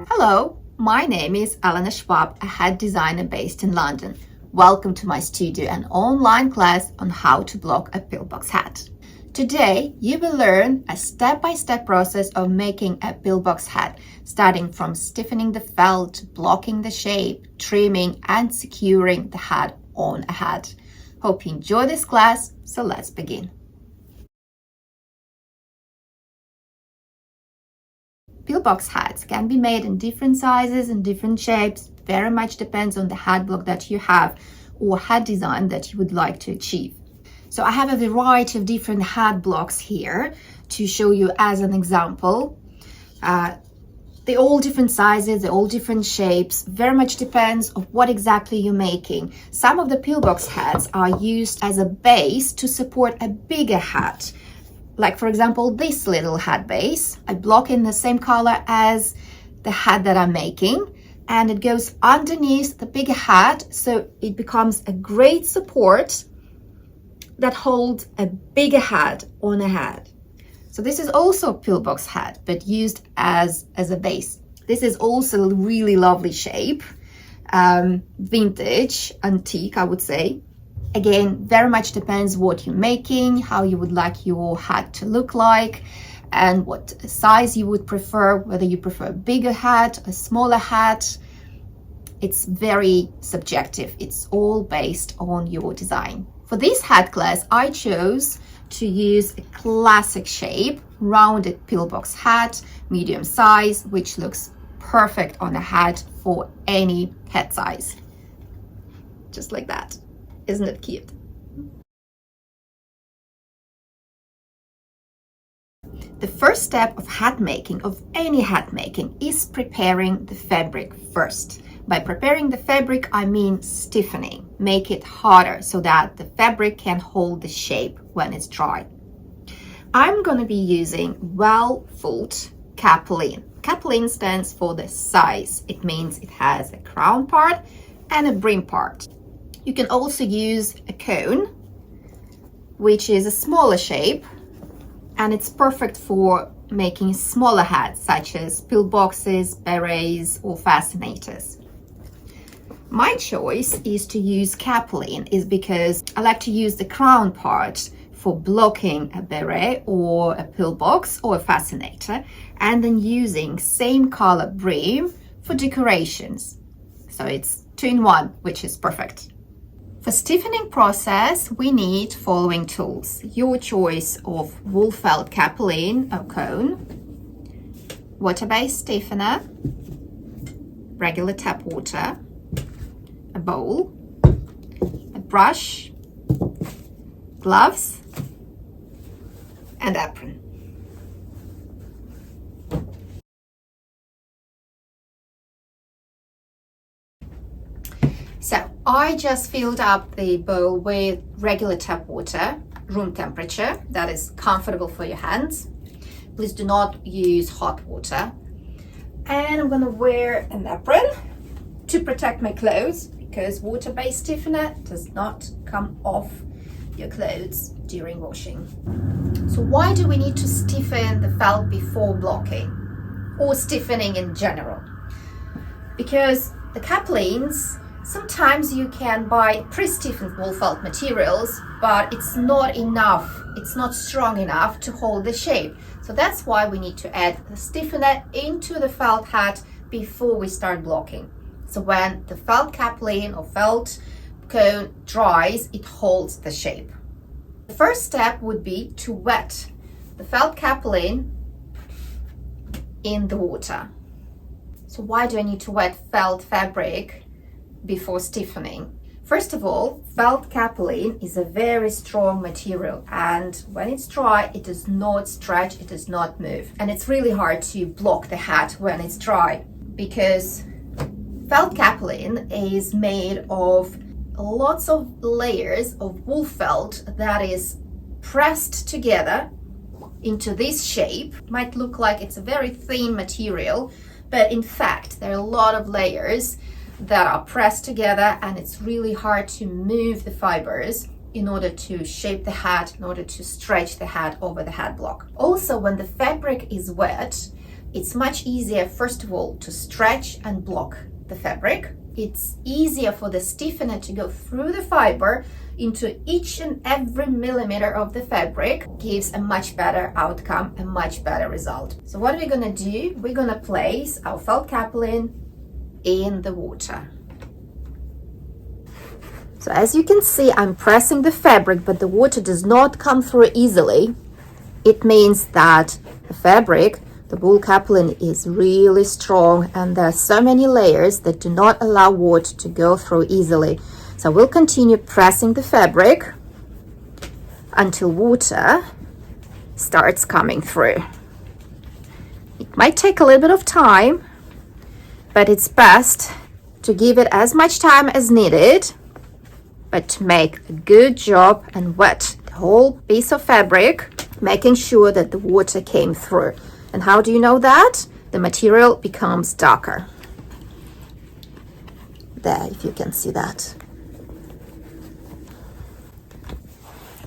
Hello, my name is Elena Shvab, a hat designer based in London. Welcome to my studio, an online class on how to block a pillbox hat. Today, you will learn a step-by-step process of making a pillbox hat, starting from stiffening the felt, blocking the shape, trimming, and securing the hat on a hat. Hope you enjoy this class, so let's begin. Pillbox hats can be made in different sizes and different shapes. Very much depends on the hat block that you have or hat design that you would like to achieve. So I have a variety of different hat blocks here to show you as an example. They're all different sizes, they're all different shapes. Very much depends on what exactly you're making. Some of the pillbox hats are used as a base to support a bigger hat. Like for example, this little hat base, I block in the same color as the hat that I'm making, and it goes underneath the bigger hat, so it becomes a great support that holds a bigger hat on a hat. So this is also a pillbox hat, but used as a base. This is also a really lovely shape, vintage, antique, I would say. Again, very much depends what you're making, how you would like your hat to look like, and what size you would prefer, whether you prefer a bigger hat, a smaller hat. It's very subjective. It's all based on your design. For this hat class, I chose to use a classic shape, rounded pillbox hat, medium size, which looks perfect on a hat for any head size. Just like that. Isn't it cute? The first step of hat making, of any hat making, is preparing the fabric first. By preparing the fabric, I mean stiffening. Make it harder so that the fabric can hold the shape when it's dry. I'm going to be using well-fulled capilline. Capilline stands for the size. It means it has a crown part and a brim part. You can also use a cone, which is a smaller shape, and it's perfect for making smaller hats such as pillboxes, berets, or fascinators. My choice is to use capilline is because I like to use the crown part for blocking a beret or a pillbox or a fascinator, and then using same color brim for decorations. So it's 2-in-1, which is perfect. For stiffening process, we need following tools. Your choice of wool felt capilline or cone, water-based stiffener, regular tap water, a bowl, a brush, gloves, and apron. So I just filled up the bowl with regular tap water, room temperature, that is comfortable for your hands. Please do not use hot water. And I'm gonna wear an apron to protect my clothes because water-based stiffener does not come off your clothes during washing. So why do we need to stiffen the felt before blocking or stiffening in general? Because the capillines, sometimes you can buy pre-stiffened wool felt materials, but it's not enough. It's not strong enough to hold the shape. So that's why we need to add the stiffener into the felt hat before we start blocking. So when the felt capilline or felt cone dries, it holds the shape. The first step would be to wet the felt capilline in the water. So why do I need to wet felt fabric before stiffening? First of all, felt capilline is a very strong material, and when it's dry, it does not stretch, it does not move. And it's really hard to block the hat when it's dry because felt capilline is made of lots of layers of wool felt that is pressed together into this shape. It might look like it's a very thin material, but in fact, there are a lot of layers that are pressed together, and it's really hard to move the fibers in order to shape the hat, in order to stretch the hat over the hat block. Also, when the fabric is wet, it's much easier, first of all, to stretch and block the fabric. It's easier for the stiffener to go through the fiber into each and every millimeter of the fabric, gives a much better outcome, a much better result. So what are we gonna do? We're gonna place our felt capulin in the water. So as you can see, I'm pressing the fabric, but the water does not come through easily. It means that the fabric, the wool capulin, is really strong, and there are so many layers that do not allow water to go through easily. So we'll continue pressing the fabric until water starts coming through. It might take a little bit of time, but it's best to give it as much time as needed, but to make a good job and wet the whole piece of fabric, making sure that the water came through. And how do you know that? The material becomes darker. There, if you can see that.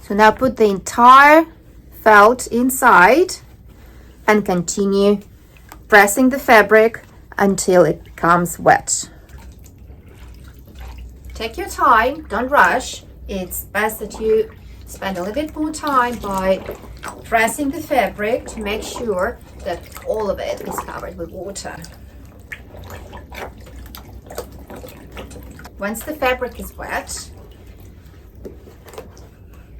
So now put the entire felt inside and continue pressing the fabric until it becomes wet. Take your time, don't rush. It's best that you spend a little bit more time by pressing the fabric to make sure that all of it is covered with water. Once the fabric is wet,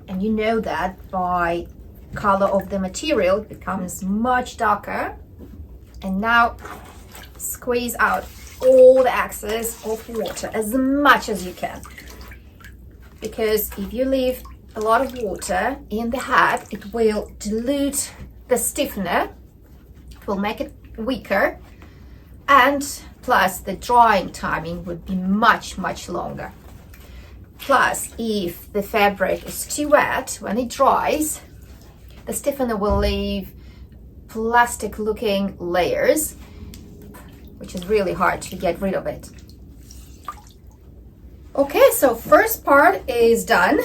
and you know that by color of the material, it becomes much darker. And now squeeze out all the excess of water as much as you can, because if you leave a lot of water in the hat, it will dilute the stiffener, it will make it weaker, and plus the drying timing would be much longer. Plus, if the fabric is too wet, when it dries, the stiffener will leave plastic looking layers, which is really hard to get rid of it. Okay, so first part is done.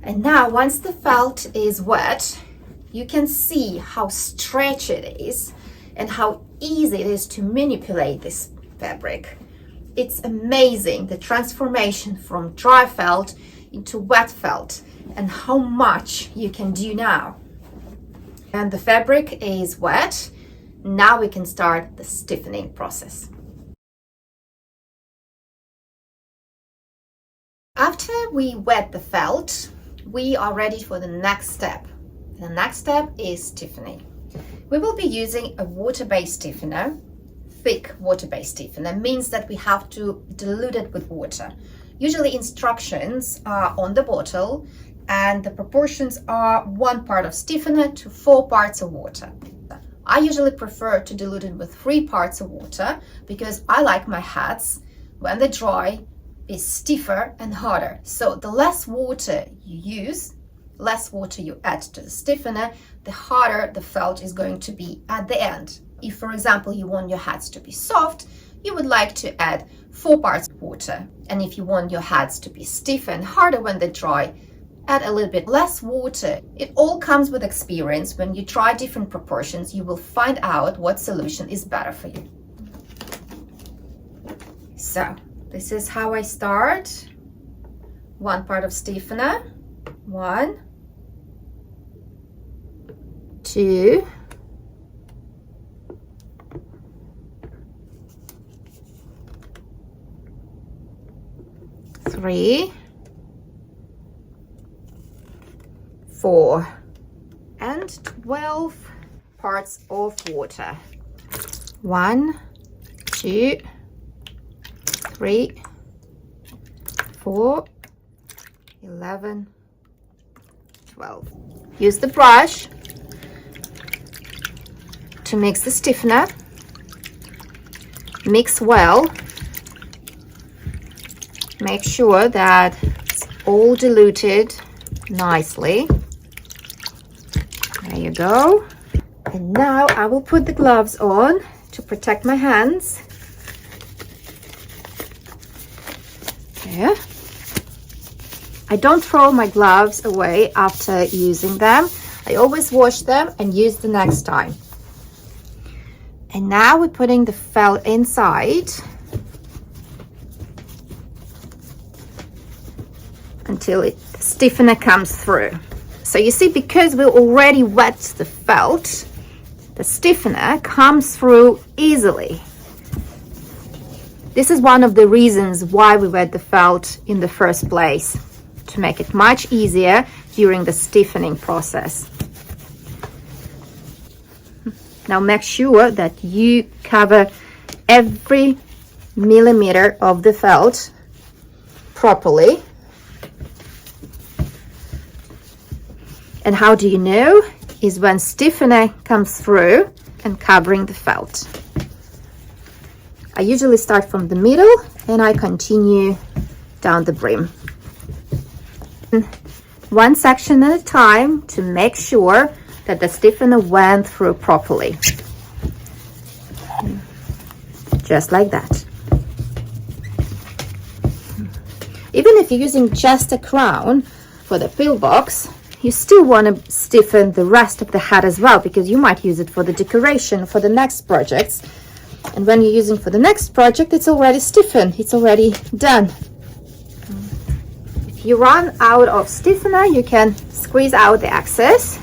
And now once the felt is wet, you can see how stretchy it is and how easy it is to manipulate this fabric. It's amazing, the transformation from dry felt into wet felt, and how much you can do now. And the fabric is wet. Now we can start the stiffening process. After we wet the felt, we are ready for the next step. The next step is stiffening. We will be using a water-based stiffener. Thick water-based stiffener means that we have to dilute it with water. Usually instructions are on the bottle, and the proportions are 1 part of stiffener to 4 parts of water. I usually prefer to dilute it with 3 parts of water because I like my hats, when they dry, is stiffer and harder. So the less water you use, less water you add to the stiffener, the harder the felt is going to be at the end. If, for example, you want your hats to be soft, you would like to add 4 parts of water. And if you want your hats to be stiffer and harder when they dry, add a little bit less water. It all comes with experience. When you try different proportions, you will find out what solution is better for you. So this is how I start. 1 part of stiffener, 1, 2, 3, 4, and 12 parts of water. 1, 2, 3, 4, 11, 12. Use the brush to mix the stiffener. Mix well. Make sure that it's all diluted nicely. There you go. And now I will put the gloves on to protect my hands. There. I don't throw my gloves away after using them. I always wash them and use the next time. And now we're putting the felt inside until the stiffener comes through. So you see, because we already wet the felt, the stiffener comes through easily. This is one of the reasons why we wet the felt in the first place, to make it much easier during the stiffening process. Now make sure that you cover every millimeter of the felt properly. And how do you know? Is when stiffener comes through and covering the felt. I usually start from the middle and I continue down the brim. One section at a time to make sure that the stiffener went through properly. Just like that. Even if you're using just a crown for the pillbox, you still want to stiffen the rest of the hat as well, because you might use it for the decoration for the next projects. And when you're using for the next project, it's already stiffened, it's already done. If you run out of stiffener, you can squeeze out the excess.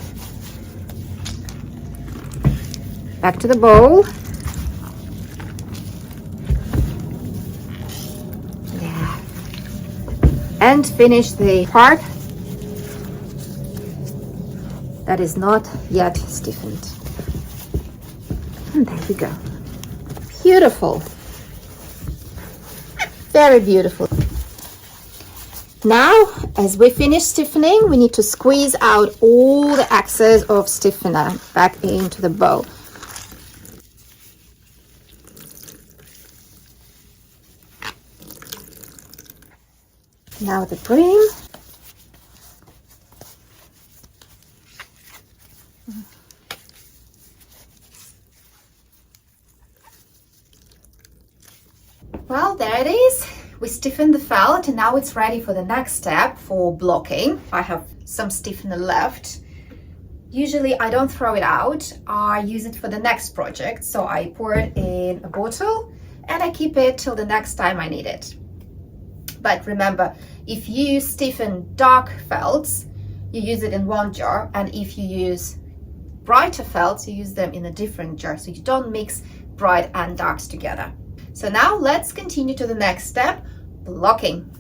Back to the bowl. Yeah. And finish the part that is not yet stiffened. And there we go. Beautiful. Very beautiful. Now, as we finish stiffening, we need to squeeze out all the excess of stiffener back into the bowl. Now the brim. Well, there it is. We stiffened the felt and now it's ready for the next step, for blocking. I have some stiffener left. Usually I don't throw it out. I use it for the next project. So I pour it in a bottle and I keep it till the next time I need it. But remember, if you stiffen dark felts, you use it in one jar, and if you use brighter felts, you use them in a different jar, so you don't mix bright and darks together. So now let's continue to the next step, blocking.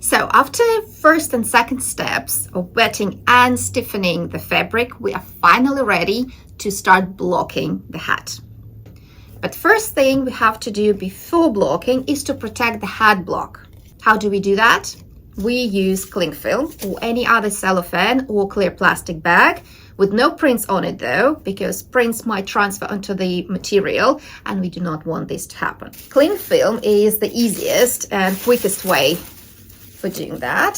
So after first and second steps of wetting and stiffening the fabric, we are finally ready to start blocking the hat. But first thing we have to do before blocking is to protect the hat block. How do we do that? We use cling film or any other cellophane or clear plastic bag with no prints on it though, because prints might transfer onto the material and we do not want this to happen. Cling film is the easiest and quickest way for doing that.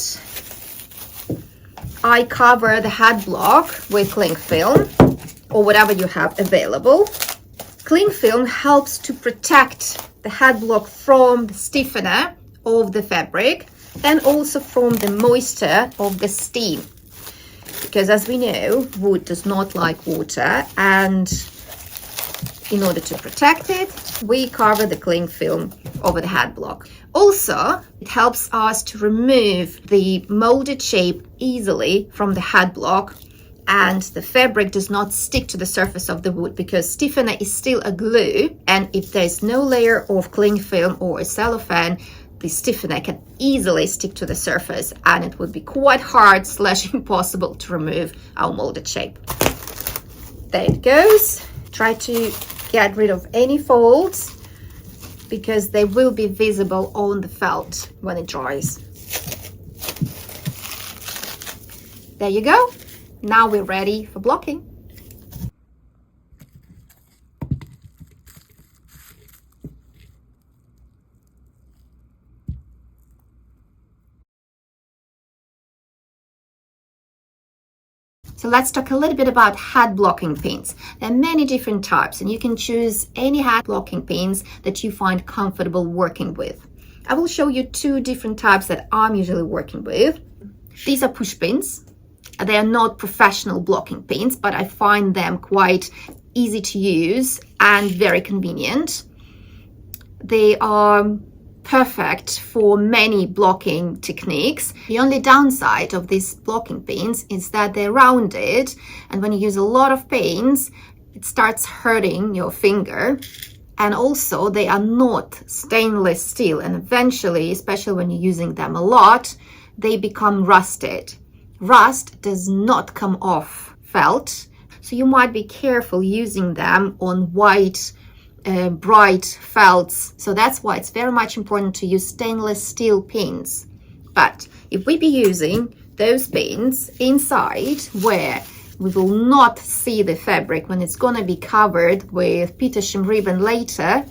I cover the hat block with cling film or whatever you have available. Cling film helps to protect the hat block from the stiffener of the fabric and also from the moisture of the steam, because as we know, wood does not like water, and in order to protect it, we cover the cling film over the hat block. Also, it helps us to remove the molded shape easily from the hat block, and the fabric does not stick to the surface of the wood, because stiffener is still a glue, and if there's no layer of cling film or a cellophane, the stiffener can easily stick to the surface and it would be quite hard / impossible to remove our molded shape. There it goes. Try to get rid of any folds because they will be visible on the felt when it dries. There you go. Now we're ready for blocking. So let's talk a little bit about head blocking pins. There are many different types, and you can choose any head blocking pins that you find comfortable working with. I will show you two different types that I'm usually working with. These are push pins. They are not professional blocking pins, but I find them quite easy to use and very convenient. They are perfect for many blocking techniques. The only downside of these blocking pins is that they're rounded, and when you use a lot of pins, it starts hurting your finger. And also they are not stainless steel, and eventually, especially when you're using them a lot, they become rusted. Rust does not come off felt, so you might be careful using them on white bright felts. So that's why it's very much important to use stainless steel pins. But if we be using those pins inside where we will not see the fabric when it's going to be covered with Petersham ribbon later,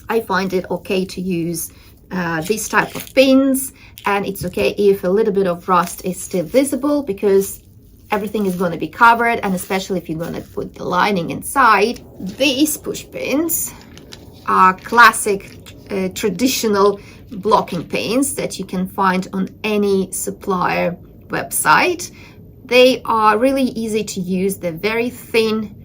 I find it okay to use this type of pins, and it's okay if a little bit of rust is still visible because everything is going to be covered, and especially if you're going to put the lining inside. These push pins are classic traditional blocking pins that you can find on any supplier website. They are really easy to use. They're very thin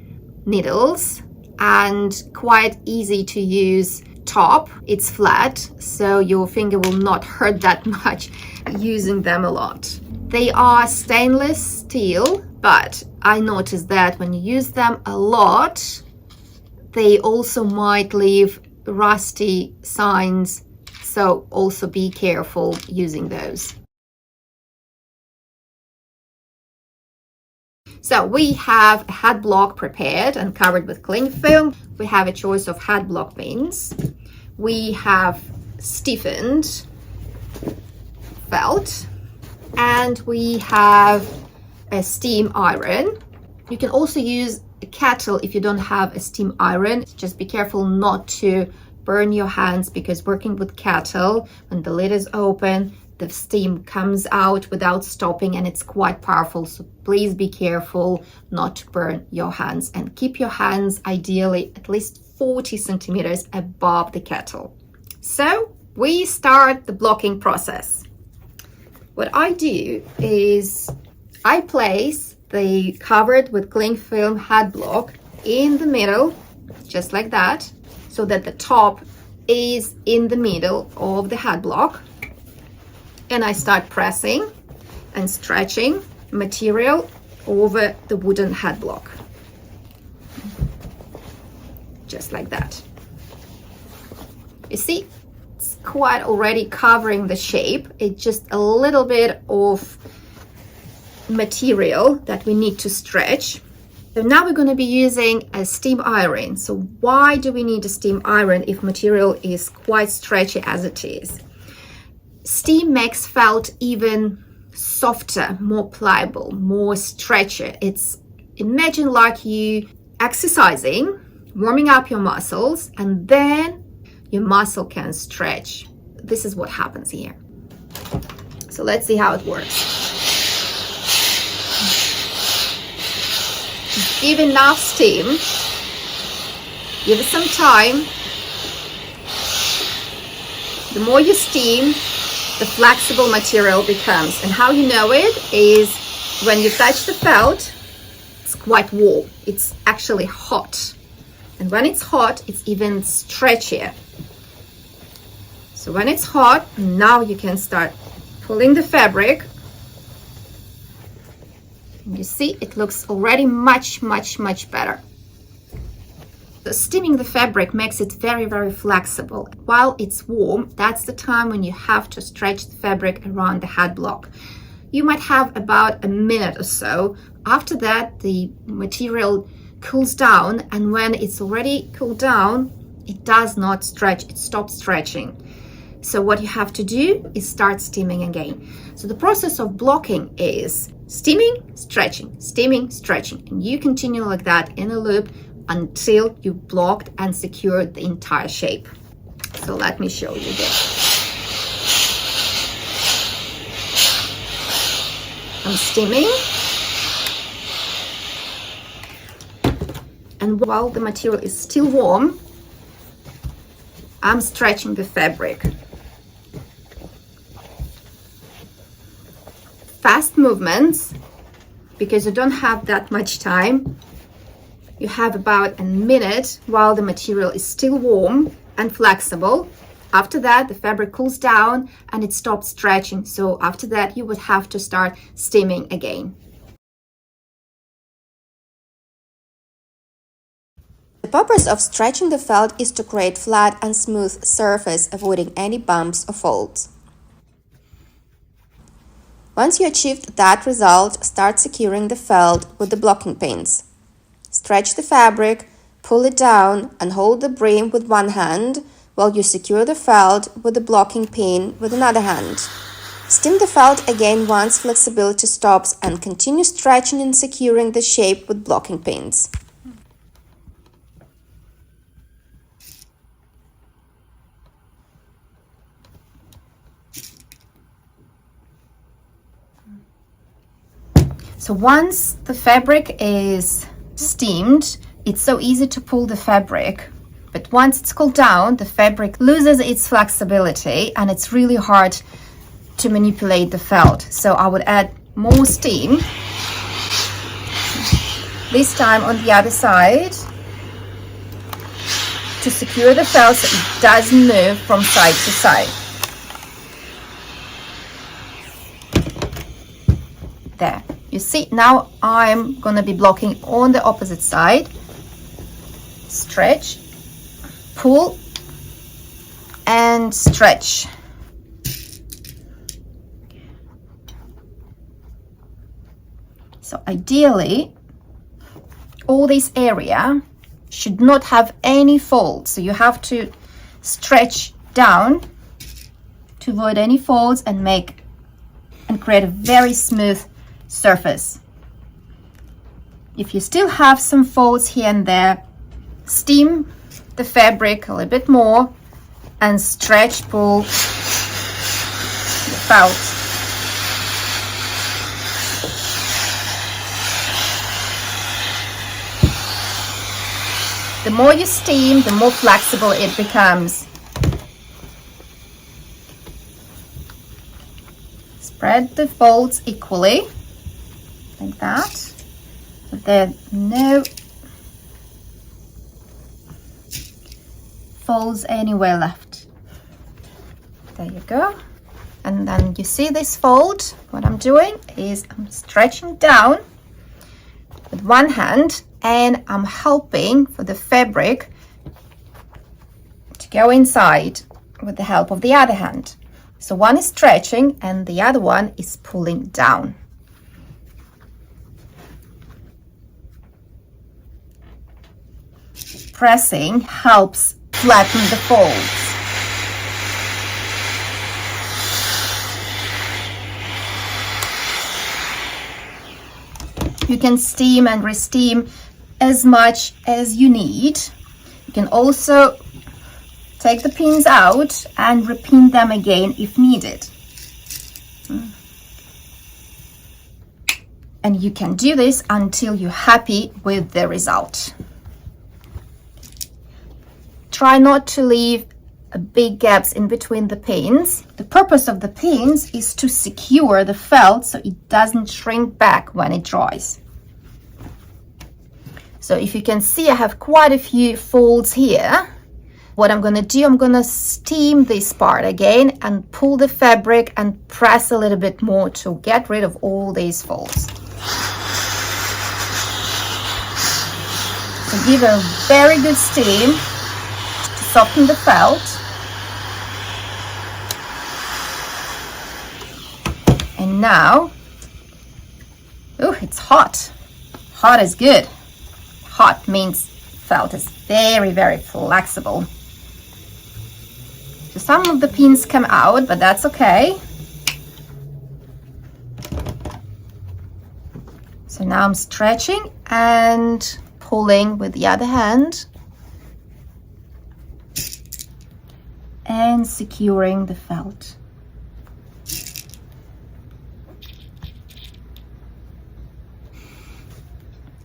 needles and quite easy to use. Top, it's flat, so your finger will not hurt that much using them a lot. They are stainless steel, but I noticed that when you use them a lot, they also might leave rusty signs, so also be careful using those. So we have a head block prepared and covered with cling film. We have a choice of head block pins. We have stiffened felt, and we have a steam iron. You can also use a kettle if you don't have a steam iron. Just be careful not to burn your hands, because working with kettle, when the lid is open, the steam comes out without stopping, and it's quite powerful. So please be careful not to burn your hands, and keep your hands ideally at least 40 centimeters above the kettle. So we start the blocking process. What I do is I place the covered with cling film head block in the middle, just like that, so that the top is in the middle of the head block. And I start pressing and stretching material over the wooden head block, just like that. You see, it's quite already covering the shape. It's just a little bit of material that we need to stretch. So now we're going to be using a steam iron. So why do we need a steam iron if material is quite stretchy as it is? Steam makes felt even softer, more pliable, more stretchy. It's, imagine like you exercising, warming up your muscles, and then your muscle can stretch. This is what happens here. So let's see how it works. Give enough steam, give it some time. The more you steam, the flexible material becomes. And how you know it is when you touch the felt, it's quite warm. It's actually hot. And when it's hot, it's even stretchier. So when it's hot, now you can start pulling the fabric. And you see, it looks already much better. So steaming the fabric makes it very flexible. While it's warm, that's the time when you have to stretch the fabric around the head block. You might have about a minute or so. After that, the material cools down, and when it's already cooled down, it does not stretch, it stops stretching. So what you have to do is start steaming again. So the process of blocking is steaming, stretching, and you continue like that in a loop until you blocked and secured the entire shape. So let me show you this. I'm steaming, And while the material is still warm, I'm stretching the fabric. Fast movements, because you don't have that much time. You have about a minute while the material is still warm and flexible. After that, the fabric cools down and it stops stretching. So after that, you would have to start steaming again. The purpose of stretching the felt is to create flat and smooth surface, avoiding any bumps or folds. Once you achieved that result, start securing the felt with the blocking pins. Stretch the fabric, pull it down, and hold the brim with one hand while you secure the felt with the blocking pin with another hand. Steam the felt again once flexibility stops and continue stretching and securing the shape with blocking pins. So once the fabric is steamed, it's so easy to pull the fabric. But once it's cooled down, the fabric loses its flexibility and it's really hard to manipulate the felt. So I would add more steam, this time on the other side, to secure the felt so it doesn't move from side to side. There. You see, now I'm going to be blocking on the opposite side. Stretch, pull, and stretch. So ideally, all this area should not have any folds. So you have to stretch down to avoid any folds and create a very smooth surface. If you still have some folds here and there, steam the fabric a little bit more and stretch, pull the felt. The more you steam, the more flexible it becomes. Spread the folds equally, like that, so there are no folds anywhere left. There you go. And then you see this fold. What I'm doing is I'm stretching down with one hand and I'm helping for the fabric to go inside with the help of the other hand. So one is stretching and the other one is pulling down. Pressing helps flatten the folds. You can steam and re-steam as much as you need. You can also take the pins out and repin them again if needed. And you can do this until you're happy with the result. Try not to leave big gaps in between the pins. The purpose of the pins is to secure the felt so it doesn't shrink back when it dries. So if you can see, I have quite a few folds here. What I'm going to do, I'm going to steam this part again and pull the fabric and press a little bit more to get rid of all these folds. So give a very good steam to soften the felt. And now, oh, it's hot. Hot is good. Hot means felt is very, very flexible. So some of the pins come out, but that's okay. So now I'm stretching and pulling with the other hand and securing the felt.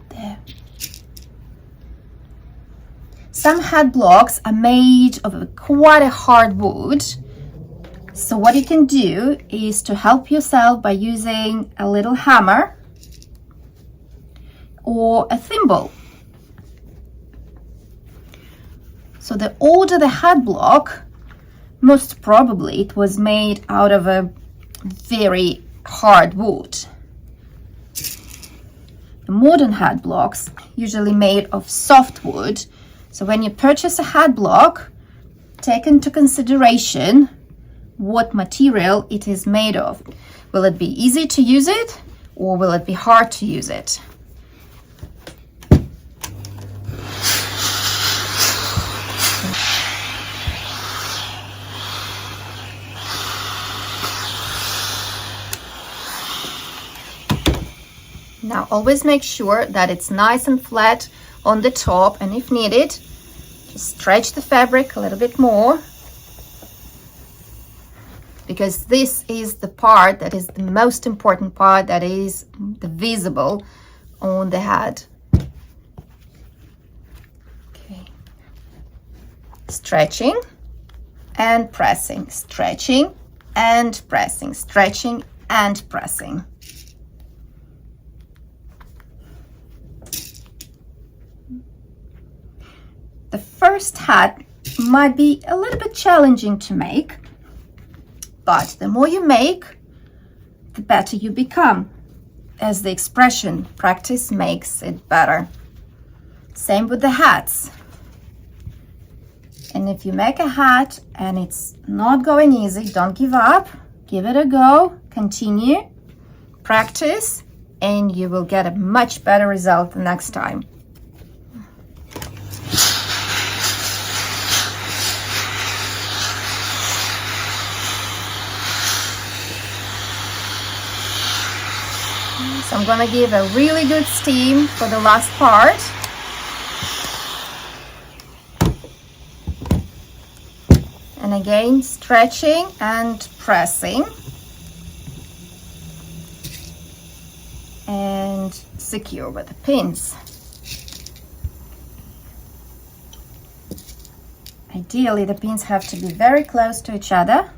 There. some hat blocks are made of quite a hard wood. So what you can do is to help yourself by using a little hammer or a thimble. So the older the hat block, most probably it was made out of a very hard wood. The modern hat blocks usually made of soft wood. So when you purchase a hat block, take into consideration what material it is made of. Will it be easy to use it, or will it be hard to use it? Now always make sure that it's nice and flat on the top, and if needed, just stretch the fabric a little bit more, because this is the part that is the most important part, that is the visible on the hat. Okay. Stretching and pressing, stretching and pressing, stretching and pressing. The first hat might be a little bit challenging to make, but the more you make, the better you become. As the expression, practice makes it better. Same with the hats. And if you make a hat and it's not going easy, don't give up. Give it a go, continue, practice, and you will get a much better result the next time. So I'm going to give a really good steam for the last part. And again, stretching and pressing. And secure with the pins. Ideally, the pins have to be very close to each other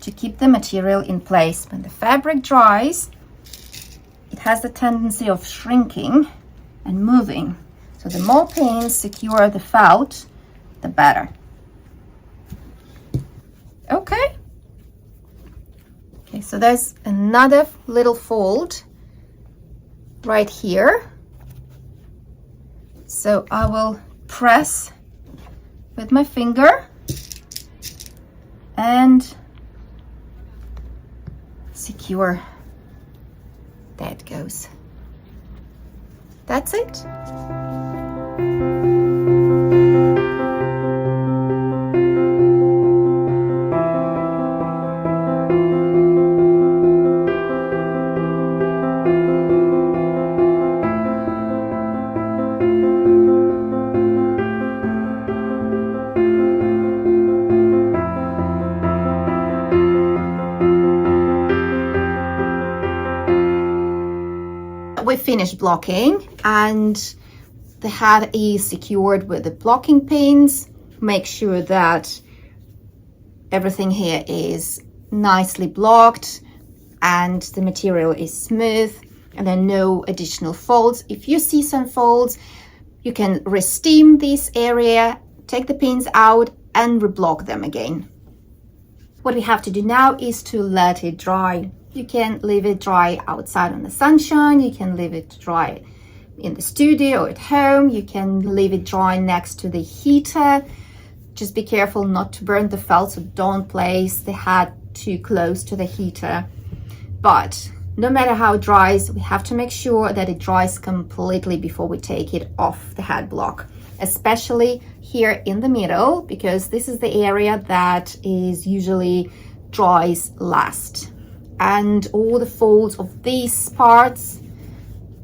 to keep the material in place. When the fabric dries, it has the tendency of shrinking and moving. So the more pins secure the felt, the better. Okay. Okay, so there's another little fold right here. So I will press with my finger and secure. There it goes. That's it. We finished blocking and the hat is secured with the blocking pins. Make sure that everything here is nicely blocked and the material is smooth and there are no additional folds. If you see some folds, you can re-steam this area, take the pins out and reblock them again. What we have to do now is to let it dry. You can leave it dry outside on the sunshine, you can leave it dry in the studio or at home, you can leave it dry next to the heater. Just be careful not to burn the felt, so don't place the hat too close to the heater. But no matter how it dries, we have to make sure that it dries completely before we take it off the hat block, especially here in the middle, because this is the area that is usually dries last. And all the folds of these parts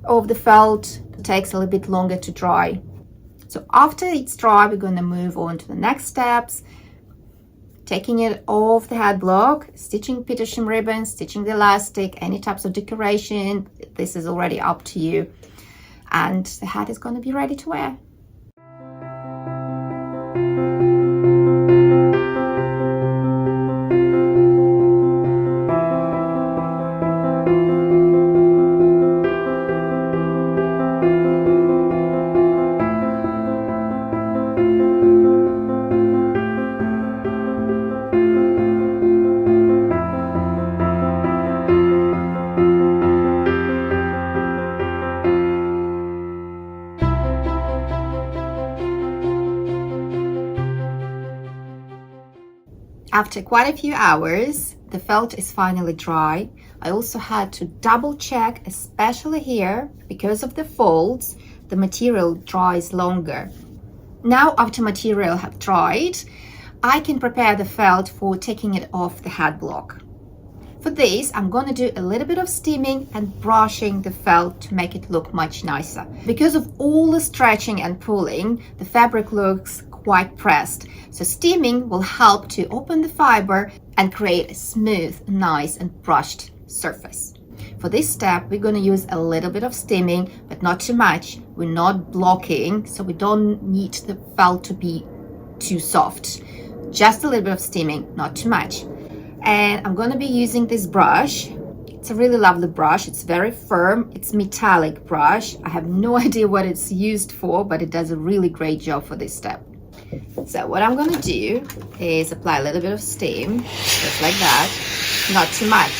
of the felt takes a little bit longer to dry. So after it's dry, we're going to move on to the next steps, taking it off the hat block, stitching petersham ribbon, stitching the elastic, any types of decoration. This is already up to you, and the hat is going to be ready to wear. After quite a few hours, the felt is finally dry. I also had to double check, especially here, because of the folds, the material dries longer. Now, after material have dried, I can prepare the felt for taking it off the head block. For this, I'm going to do a little bit of steaming and brushing the felt to make it look much nicer. Because of all the stretching and pulling, the fabric looks quite pressed. So steaming will help to open the fiber and create a smooth, nice and brushed surface. For this step, we're going to use a little bit of steaming, but not too much. We're not blocking, so we don't need the felt to be too soft. Just a little bit of steaming, not too much. And I'm going to be using this brush. It's a really lovely brush. It's very firm. It's metallic brush. I have no idea what it's used for, but it does a really great job for this step. So what I'm going to do is apply a little bit of steam, just like that. Not too much.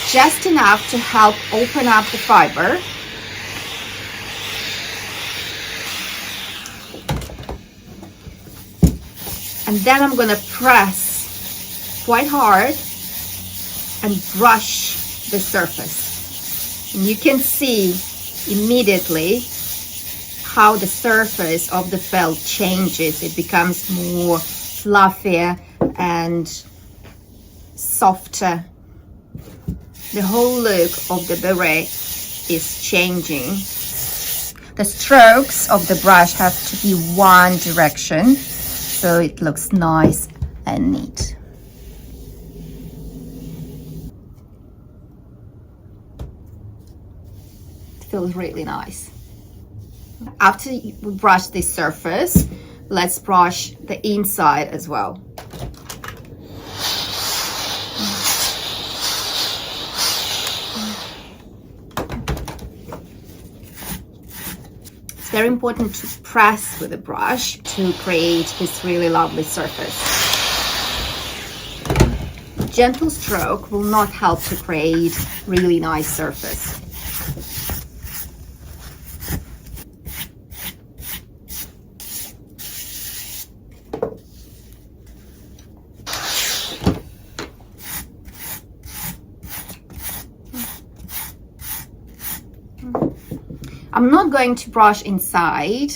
Just enough to help open up the fiber. And then I'm going to press quite hard and brush the surface. And you can see immediately how the surface of the felt changes. It becomes more fluffier and softer. The whole look of the beret is changing. The strokes of the brush have to be one direction, so it looks nice and neat. It feels really nice. After we brush this surface, let's brush the inside as well. It's very important to press with the brush to create this really lovely surface. A gentle stroke will not help to create really nice surface. I'm not going to brush inside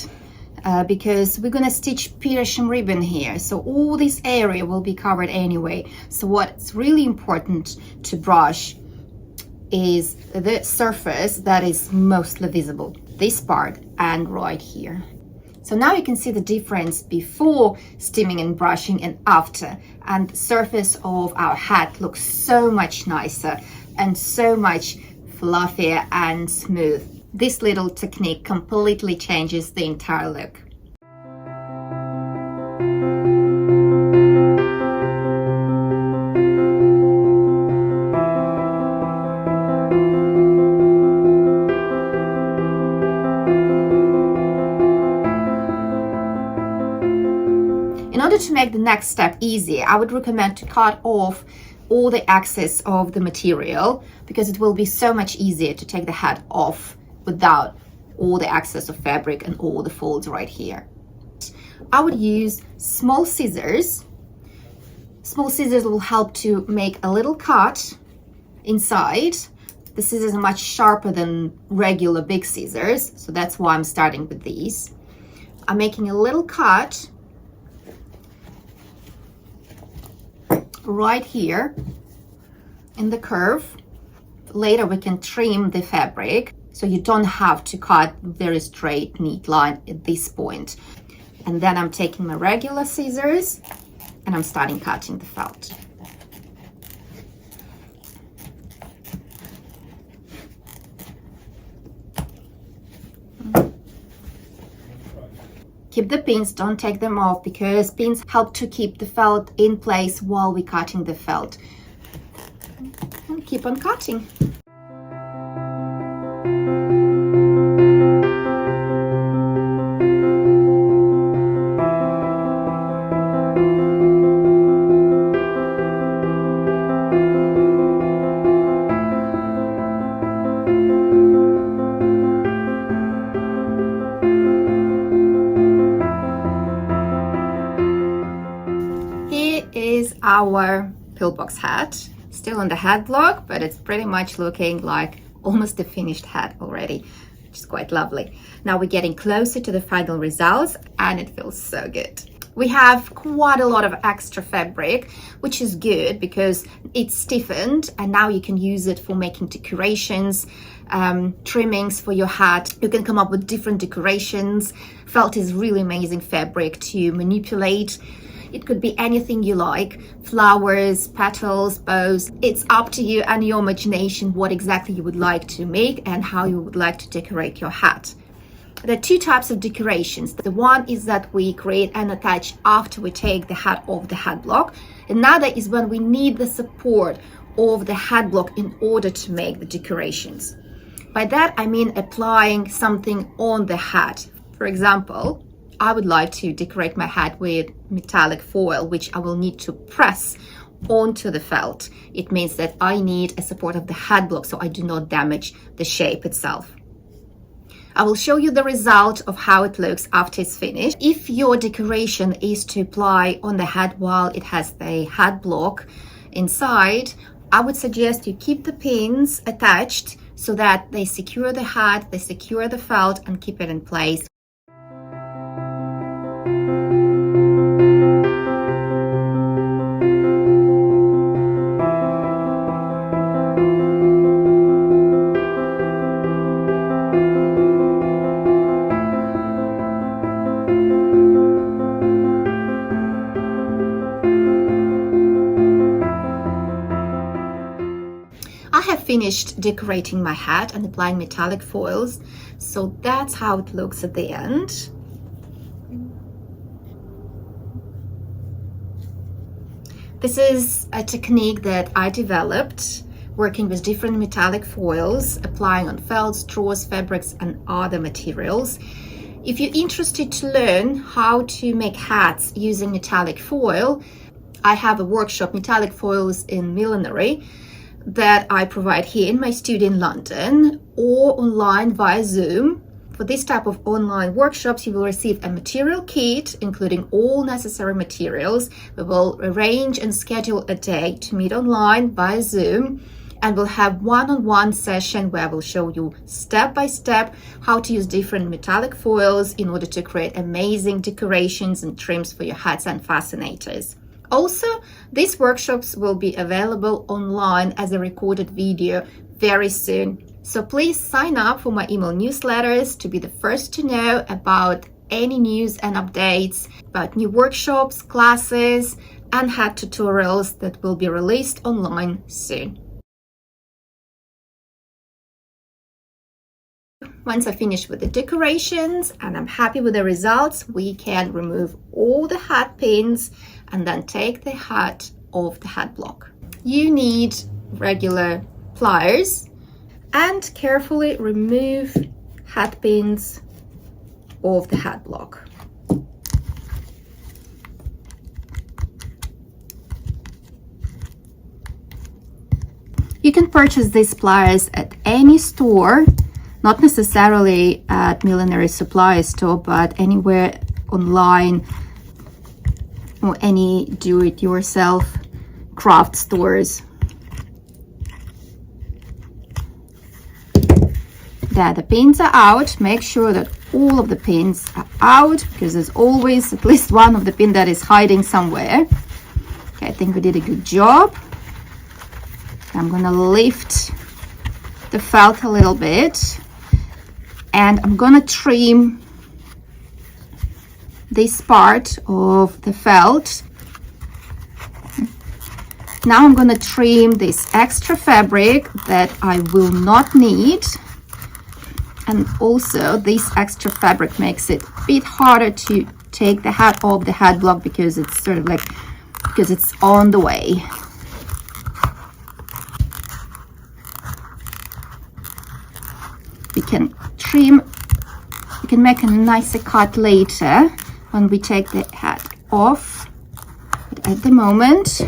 because we're going to stitch piercing ribbon here, so all this area will be covered anyway. So what's really important to brush is the surface that is mostly visible, this part and right here. So now you can see the difference before steaming and brushing and after, and the surface of our hat looks so much nicer and so much fluffier and smooth. This little technique completely changes the entire look. In order to make the next step easy, I would recommend to cut off all the excess of the material, because it will be so much easier to take the hat off without all the excess of fabric and all the folds right here. I would use small scissors. Small scissors will help to make a little cut inside. The scissors are much sharper than regular big scissors, so that's why I'm starting with these. I'm making a little cut right here in the curve. Later we can trim the fabric, so you don't have to cut very straight, neat line at this point. And then I'm taking my regular scissors and I'm starting cutting the felt. Keep the pins, don't take them off, because pins help to keep the felt in place while we're cutting the felt. And keep on cutting. our Pillbox hat. Still on the hat block, but it's pretty much looking like almost a finished hat already, which is quite lovely. Now we're getting closer to the final results and it feels so good. We have quite a lot of extra fabric, which is good because it's stiffened and now you can use it for making decorations, trimmings for your hat. You can come up with different decorations. Felt is really amazing fabric to manipulate. It could be anything you like, flowers, petals, bows. It's up to you and your imagination what exactly you would like to make and how you would like to decorate your hat. There are two types of decorations. The one is that we create and attach after we take the hat off the hat block. Another is when we need the support of the hat block in order to make the decorations. By that, I mean applying something on the hat. For example, I would like to decorate my hat with metallic foil, which I will need to press onto the felt. It means that I need a support of the hat block so I do not damage the shape itself. I will show you the result of how it looks after it's finished. If your decoration is to apply on the hat while it has the hat block inside, I would suggest you keep the pins attached so that they secure the hat, they secure the felt and keep it in place. Finished decorating my hat and applying metallic foils, so that's how it looks at the end. This is a technique that I developed working with different metallic foils, applying on felt, straws, fabrics and other materials. If you're interested to learn how to make hats using metallic foil, I have a workshop, Metallic Foils in Millinery, that I provide here in my studio in London or online via Zoom. For this type of online workshops, you will receive a material kit, including all necessary materials. We will arrange and schedule a day to meet online via Zoom, and we'll have one-on-one session where I will show you step by step how to use different metallic foils in order to create amazing decorations and trims for your hats and fascinators. Also, these workshops will be available online as a recorded video very soon. So please sign up for my email newsletters to be the first to know about any news and updates about new workshops, classes, and hat tutorials that will be released online soon. Once I finish with the decorations and I'm happy with the results, we can remove all the hat pins and then take the hat off the hat block. You need regular pliers and carefully remove hat pins off the hat block. You can purchase these pliers at any store, not necessarily at millinery supply store, but anywhere online or any do-it-yourself craft stores. There, the pins are out. Make sure that all of the pins are out, because there's always at least one of the pin that is hiding somewhere. Okay, I think we did a good job. I'm gonna lift the felt a little bit, and I'm gonna trim this part of the felt. Now I'm gonna trim this extra fabric that I will not need. And also this extra fabric makes it a bit harder to take the hat off the hat block, because it's sort of like, because it's on the way. We can trim, we can make a nicer cut later when we take the hat off. But at the moment,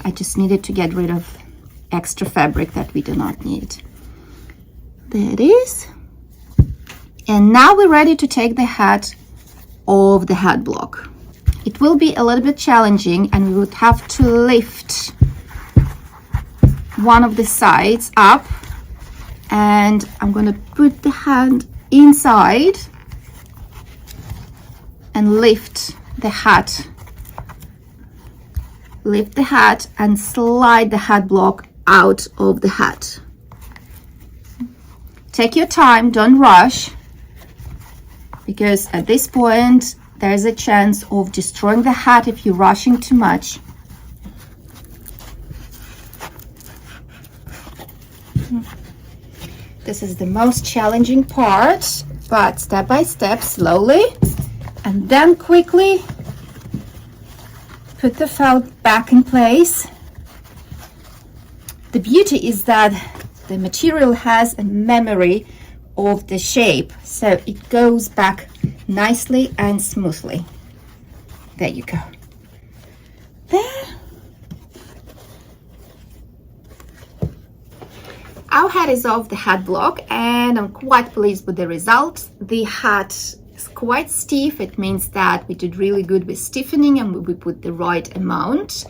I just needed to get rid of extra fabric that we do not need. There it is. And now we're ready to take the hat off the hat block. It will be a little bit challenging, and we would have to lift one of the sides up, and I'm going to put the hand inside and lift the hat. Lift the hat and slide the hat block out of the hat. Take your time, don't rush, because at this point there's a chance of destroying the hat if you're rushing too much. This is the most challenging part, but step by step, slowly, and then quickly put the felt back in place. The beauty is that the material has a memory of the shape, so it goes back nicely and smoothly. There you go. There. Our hat is off the hat block, and I'm quite pleased with the result. The hat is quite stiff. It means that we did really good with stiffening and we put the right amount.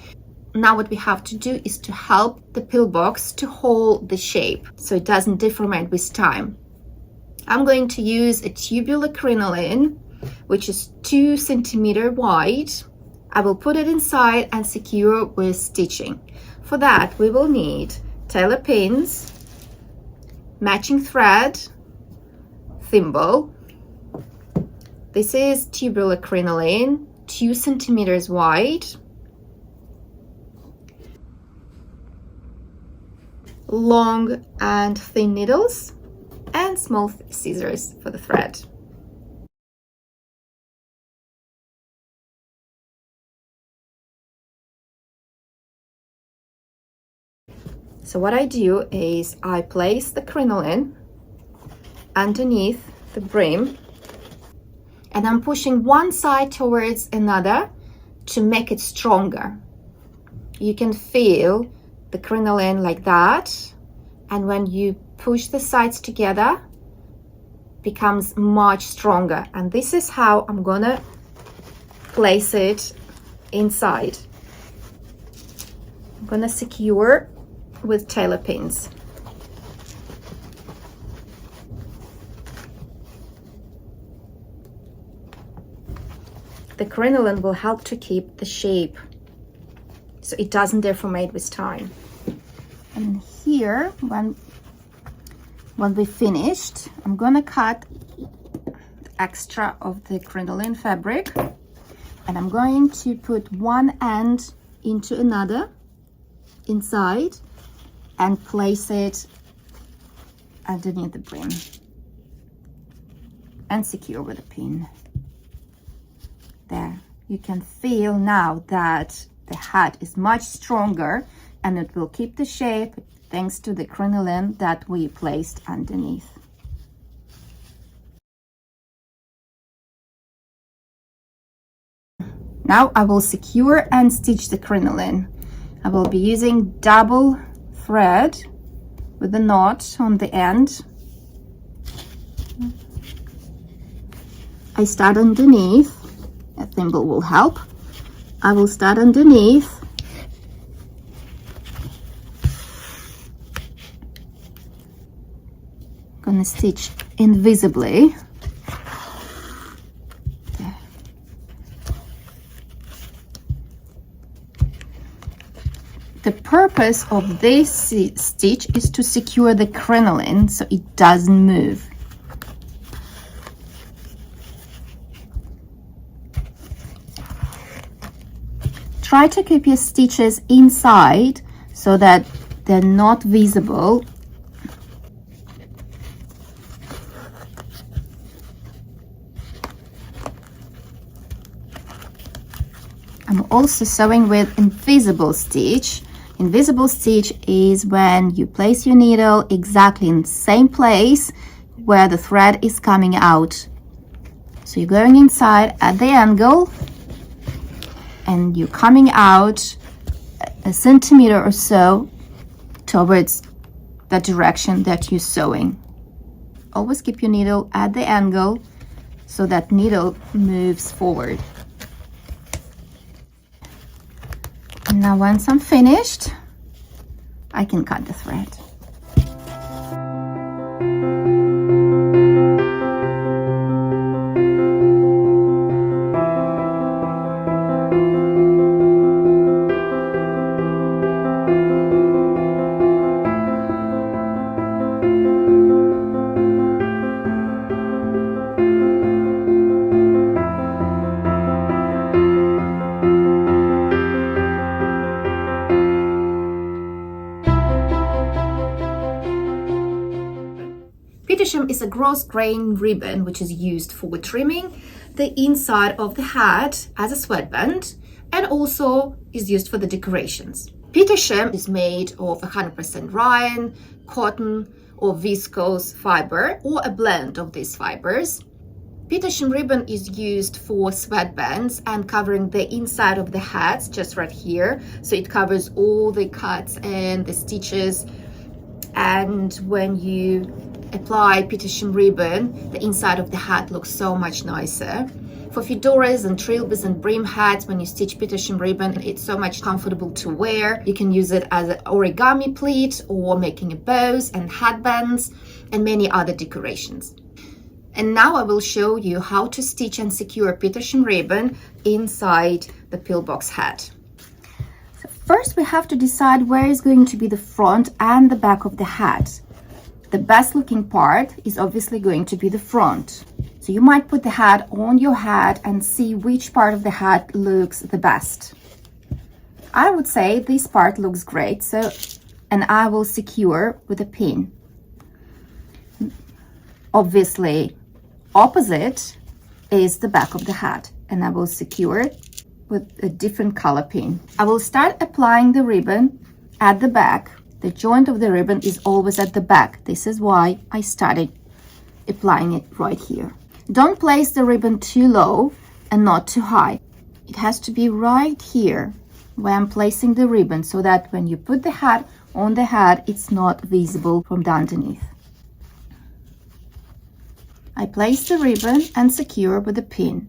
Now what we have to do is to help the pillbox to hold the shape so it doesn't deformate with time. I'm going to use a tubular crinoline, which is 2 centimeters wide. I will put it inside and secure with stitching. For that, we will need tailor pins, matching thread, thimble. This is tubular crinoline, 2 centimeters wide. Long and thin needles, and small scissors for the thread. So what I do is I place the crinoline underneath the brim, and I'm pushing one side towards another to make it stronger. You can feel the crinoline like that, and when you push the sides together, becomes much stronger. And this is how I'm gonna place it inside. I'm gonna secure with tailor pins. The crinoline will help to keep the shape so it doesn't deformate with time. And here, when we finished, I'm gonna cut the extra of the crinoline fabric, and I'm going to put one end into another inside and place it underneath the brim and secure with a pin. There, you can feel now that the hat is much stronger, and it will keep the shape thanks to the crinoline that we placed underneath. Now I will secure and stitch the crinoline. I will be using double thread with a knot on the end. I start underneath. A thimble will help. I will start underneath. Gonna stitch invisibly. There. The purpose of this stitch is to secure the crinoline so it doesn't move. Try to keep your stitches inside so that they're not visible. I'm also sewing with invisible stitch. Invisible stitch is when you place your needle exactly in the same place where the thread is coming out. So you're going inside at the angle, and you're coming out a centimeter or so towards the direction that you're sewing. Always keep your needle at the angle so that needle moves forward. And now once I'm finished, I can cut the thread. Petersham is a gross grain ribbon which is used for trimming the inside of the hat as a sweatband and also is used for the decorations. Petersham is made of 100% rayon, cotton or viscose fiber or a blend of these fibers. Petersham ribbon is used for sweatbands and covering the inside of the hats just right here, so it covers all the cuts and the stitches. And when you apply Petersham ribbon, the inside of the hat looks so much nicer. For fedoras and trilbies and brim hats, when you stitch Petersham ribbon, it's so much comfortable to wear. You can use it as an origami pleat or making bows and hatbands and many other decorations. And now I will show you how to stitch and secure Petersham ribbon inside the Pillbox hat. So first we have to decide where is going to be the front and the back of the hat. The best looking part is obviously going to be the front. So you might put the hat on your hat and see which part of the hat looks the best. I would say this part looks great, and I will secure with a pin. Obviously, opposite is the back of the hat, and I will secure it with a different color pin. I will start applying the ribbon at the back. The joint of the ribbon is always at the back. This is why I started applying it right here. Don't place the ribbon too low and not too high. It has to be right here where I'm placing the ribbon so that when you put the hat on the hat, it's not visible from the underneath. I place the ribbon and secure with a pin.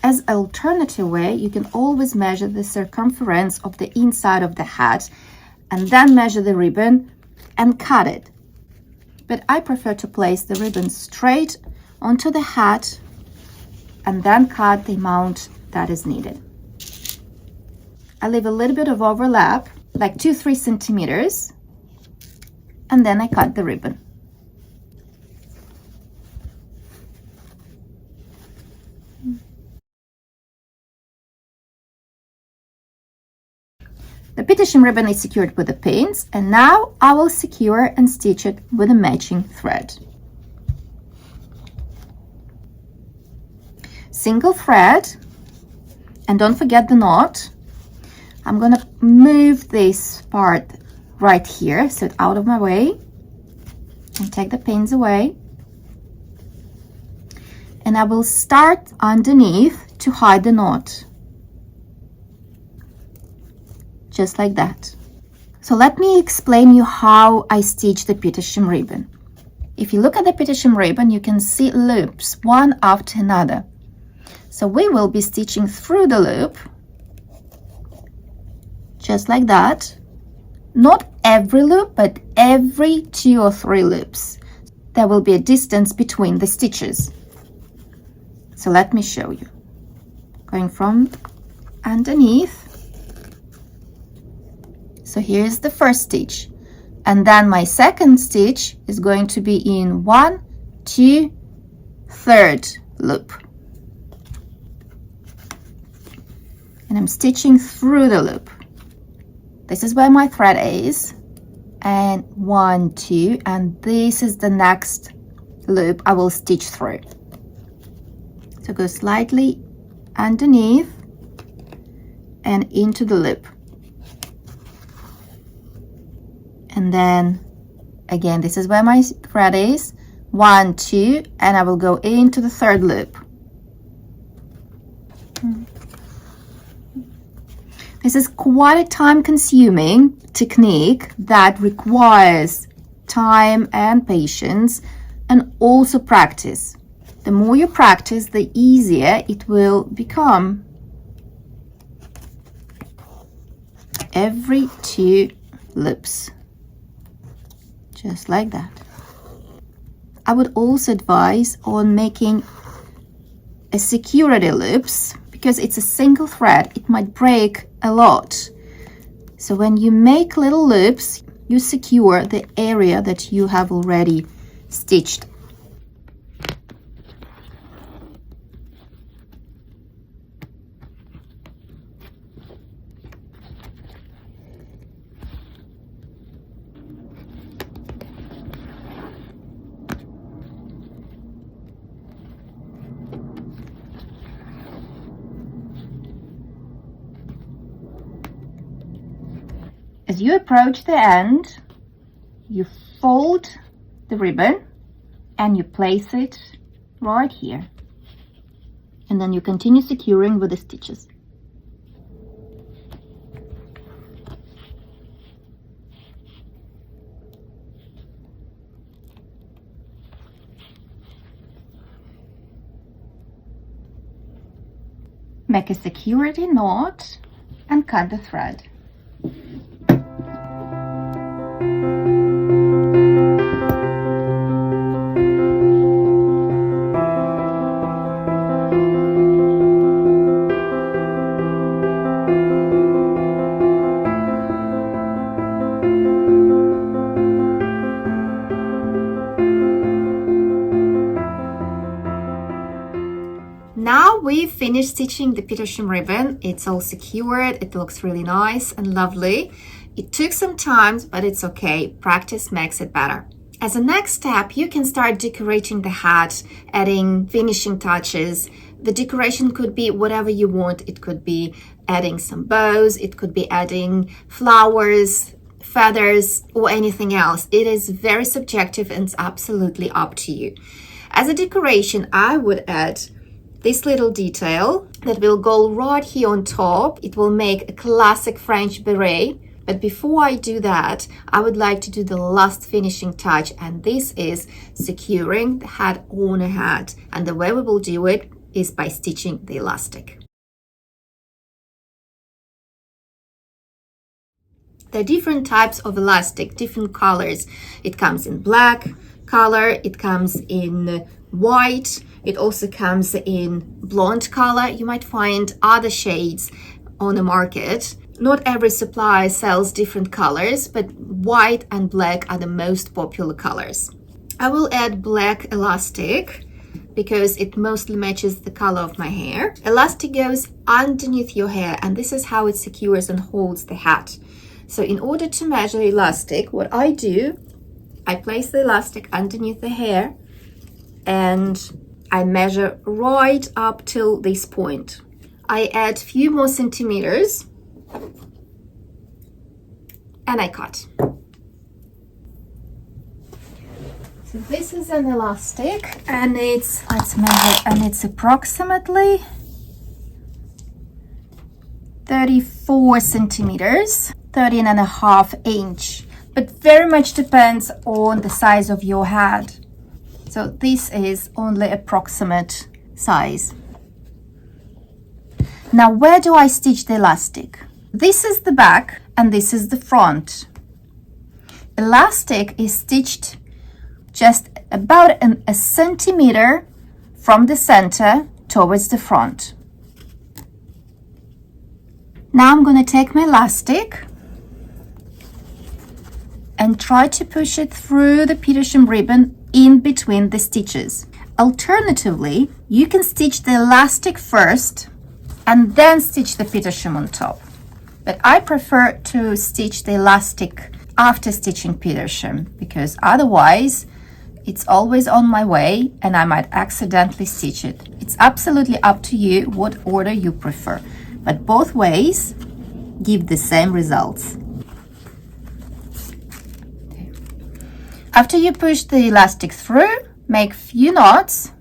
As an alternative way, you can always measure the circumference of the inside of the hat and then measure the ribbon and cut it. But I prefer to place the ribbon straight onto the hat and then cut the amount that is needed. I leave a little bit of overlap, like 2-3 centimeters, and then I cut the ribbon. The Petersham ribbon is secured with the pins, and now I will secure and stitch it with a matching thread. Single thread, and don't forget the knot. I'm going to move this part right here so it's out of my way and take the pins away. And I will start underneath to hide the knot. Just like that. So let me explain you how I stitch the Petersham ribbon. If you look at the Petersham ribbon, you can see loops one after another. So we will be stitching through the loop, just like that. Not every loop, but every 2 or 3 loops. There will be a distance between the stitches. So let me show you. Going from underneath. So here's the first stitch, and then my second stitch is going to be in 1, 2, 3rd loop, and I'm stitching through the loop. This is where my thread is, and 1, 2, and this is the next loop I will stitch through. So go slightly underneath and into the loop. And then again, this is where my thread is, 1, 2, and I will go into the 3rd loop. This is quite a time-consuming technique that requires time and patience and also practice. The more you practice, the easier it will become. every 2 loops, just like that. I would also advise on making a security loops, because it's a single thread, it might break a lot. So when you make little loops, you secure the area that you have already stitched. As you approach the end, you fold the ribbon and you place it right here. And then you continue securing with the stitches. Make a security knot and cut the thread. Now we've finished stitching the Petersham ribbon. It's all secured. It looks really nice and lovely. It took some time, but it's okay. Practice makes it better. As a next step, you can start decorating the hat, adding finishing touches. The decoration could be whatever you want. It could be adding some bows, it could be adding flowers, feathers, or anything else. It is very subjective and it's absolutely up to you. As a decoration, I would add this little detail that will go right here on top. It will make a classic French beret. But before I do that, I would like to do the last finishing touch, and this is securing the hat on a hat. And the way we will do it is by stitching the elastic. There are different types of elastic, different colors. It comes in black color, it comes in white, it also comes in blonde color. You might find other shades on the market. Not every supplier sells different colors, but white and black are the most popular colors. I will add black elastic because it mostly matches the color of my hair. Elastic goes underneath your hair, and this is how it secures and holds the hat. So in order to measure elastic, what I do, I place the elastic underneath the hair and I measure right up till this point. I add a few more centimeters and I cut. So this is an elastic and it's, let's measure, and it's approximately 34 centimeters, 13.5 inch, but very much depends on the size of your hat. So this is only approximate size. Now, where do I stitch the elastic? This is the back and this is the front. Elastic is stitched just about a centimeter from the center towards the front. Now I'm going to take my elastic and try to push it through the Petersham ribbon in between the stitches. Alternatively, you can stitch the elastic first and then stitch the Petersham on top. But I prefer to stitch the elastic after stitching Petersham, because otherwise it's always on my way and I might accidentally stitch it. It's absolutely up to you what order you prefer, but both ways give the same results. After you push the elastic through, make few knots.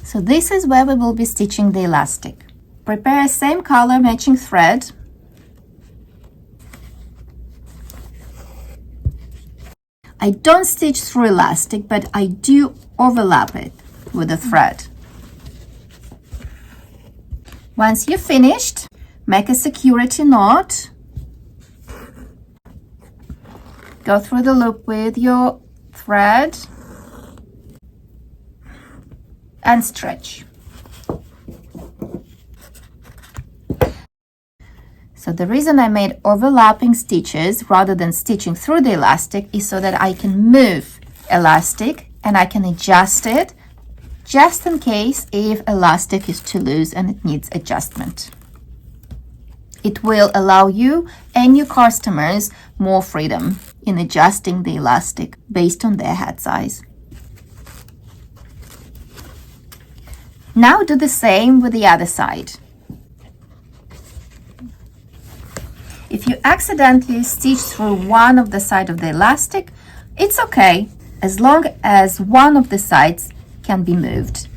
So this is where we will be stitching the elastic. Prepare same color matching thread. I don't stitch through elastic, but I do overlap it with the thread. Once you're finished, make a security knot. Go through the loop with your thread and stretch. So the reason I made overlapping stitches rather than stitching through the elastic is so that I can move elastic and I can adjust it just in case if elastic is too loose and it needs adjustment. It will allow you and your customers more freedom in adjusting the elastic based on their head size. Now do the same with the other side. If you accidentally stitch through one of the sides of the elastic, it's okay, as long as one of the sides can be moved.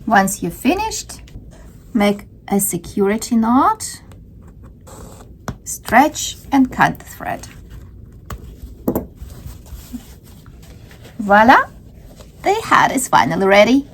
Once you're finished, make a security knot, stretch and cut the thread. Voila! The hat is finally ready.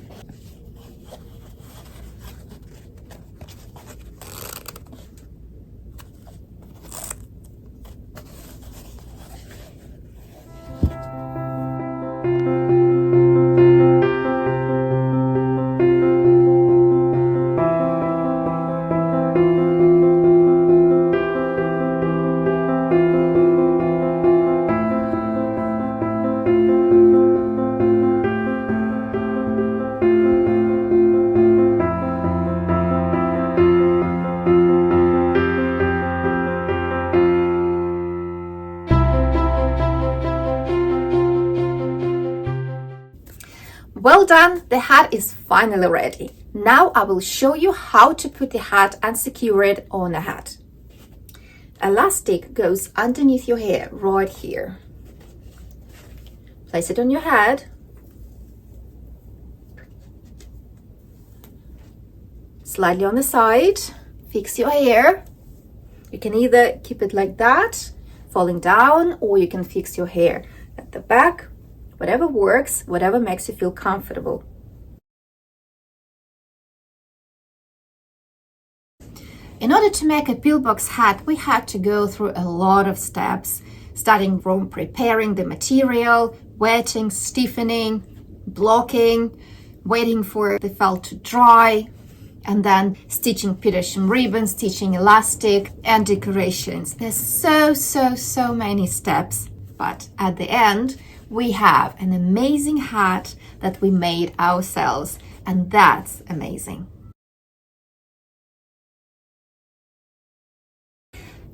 Well done, the hat is finally ready. Now I will show you how to put the hat and secure it on a hat. Elastic goes underneath your hair right here. Place it on your head. Slightly on the side, fix your hair. You can either keep it like that, falling down, or you can fix your hair at the back. Whatever works, whatever makes you feel comfortable. In order to make a pillbox hat, we had to go through a lot of steps, starting from preparing the material, wetting, stiffening, blocking, waiting for the felt to dry, and then stitching petersham ribbon, stitching elastic, and decorations. There's so many steps, but at the end, we have an amazing hat that we made ourselves, and that's amazing.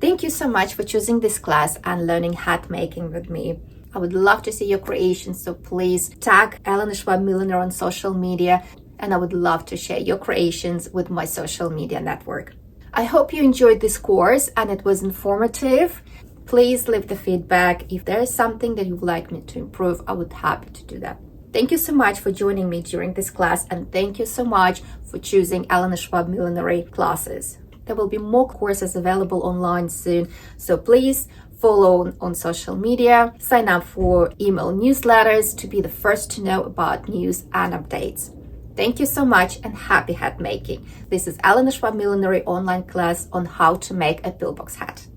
Thank you so much for choosing this class and learning hat making with me. I would love to see your creations, so please tag Elena Shvab Millinery on social media, and I would love to share your creations with my social media network. I hope you enjoyed this course and it was informative. Please leave the feedback. If there is something that you would like me to improve, I would be happy to do that. Thank you so much for joining me during this class, and thank you so much for choosing Elena Shvab Millinery classes. There will be more courses available online soon, so please follow on social media, sign up for email newsletters to be the first to know about news and updates. Thank you so much and happy hat making. This is Elena Shvab Millinery online class on how to make a pillbox hat.